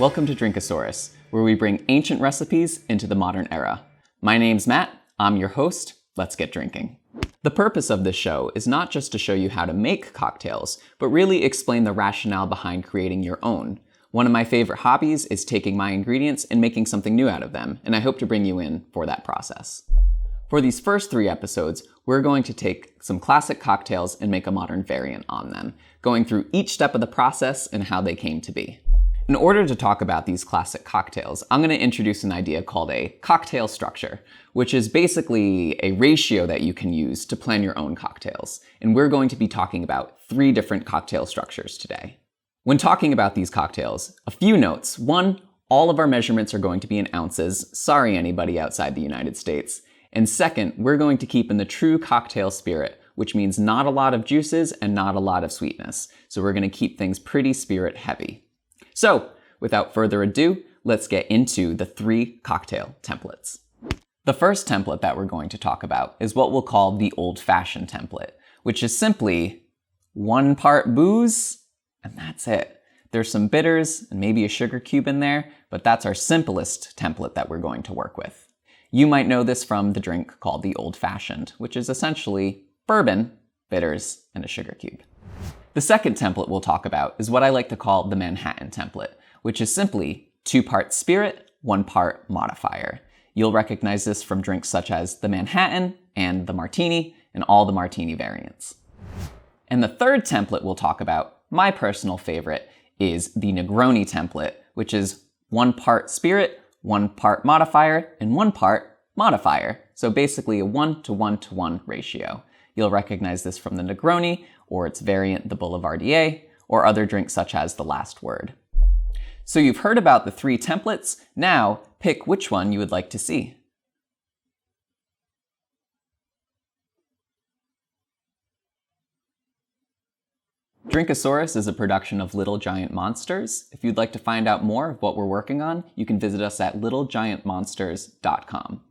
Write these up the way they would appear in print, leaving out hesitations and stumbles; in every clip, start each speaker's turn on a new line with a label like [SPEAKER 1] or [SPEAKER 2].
[SPEAKER 1] Welcome to Drinkosaurus, where we bring ancient recipes into the modern era. My name's Matt, I'm your host, let's get drinking. The purpose of this show is not just to show you how to make cocktails, but really explain the rationale behind creating your own. One of my favorite hobbies is taking my ingredients and making something new out of them, and I hope to bring you in for that process. For these first 3 episodes, we're going to take some classic cocktails and make a modern variant on them, going through each step of the process and how they came to be. In order to talk about these classic cocktails, I'm going to introduce an idea called a cocktail structure, which is basically a ratio that you can use to plan your own cocktails. And we're going to be talking about 3 different cocktail structures today. When talking about these cocktails, a few notes. 1, all of our measurements are going to be in ounces. Sorry, anybody outside the United States. And 2nd, we're going to keep in the true cocktail spirit, which means not a lot of juices and not a lot of sweetness. So we're going to keep things pretty spirit heavy. So, without further ado, let's get into the 3 cocktail templates. The first template that we're going to talk about is what we'll call the old-fashioned template, which is simply 1 part booze, and that's it. There's some bitters and maybe a sugar cube in there, but that's our simplest template that we're going to work with. You might know this from the drink called the old-fashioned, which is essentially bourbon, bitters, and a sugar cube. The second template we'll talk about is what I like to call the Manhattan template, which is simply 2 parts spirit, 1 part modifier. You'll recognize this from drinks such as the Manhattan and the Martini and all the Martini variants. And the third template we'll talk about, my personal favorite, is the Negroni template, which is 1 part spirit, 1 part modifier, and 1 part modifier. So basically a 1-to-1-to-1 ratio. You'll recognize this from the Negroni, or its variant, the Boulevardier, or other drinks such as the Last Word. So you've heard about the 3 templates. Now, pick which one you would like to see. Drinkosaurus is a production of Little Giant Monsters. If you'd like to find out more of what we're working on, you can visit us at littlegiantmonsters.com.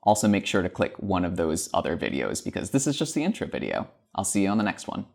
[SPEAKER 1] Also make sure to click one of those other videos because this is just the intro video. I'll see you on the next one.